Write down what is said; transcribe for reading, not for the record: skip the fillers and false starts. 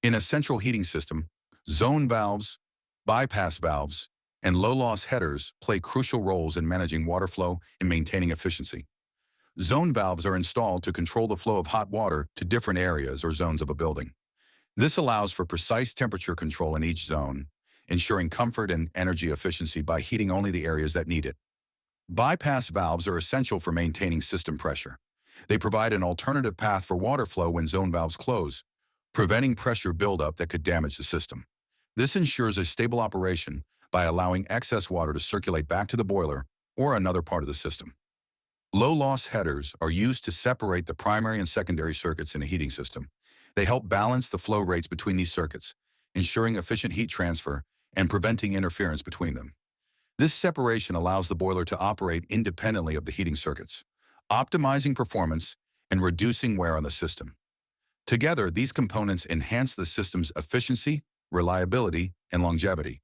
In a central heating system, zone valves, bypass valves, and low-loss headers play crucial roles in managing water flow and maintaining efficiency. Zone valves are installed to control the flow of hot water to different areas or zones of a building. This allows for precise temperature control in each zone, ensuring comfort and energy efficiency by heating only the areas that need it. Bypass valves are essential for maintaining system pressure. They provide an alternative path for water flow when zone valves close, preventing pressure buildup that could damage the system. This ensures a stable operation by allowing excess water to circulate back to the boiler or another part of the system. Low-loss headers are used to separate the primary and secondary circuits in a heating system. They help balance the flow rates between these circuits, ensuring efficient heat transfer and preventing interference between them. This separation allows the boiler to operate independently of the heating circuits, optimizing performance and reducing wear on the system. Together, these components enhance the system's efficiency, reliability, and longevity.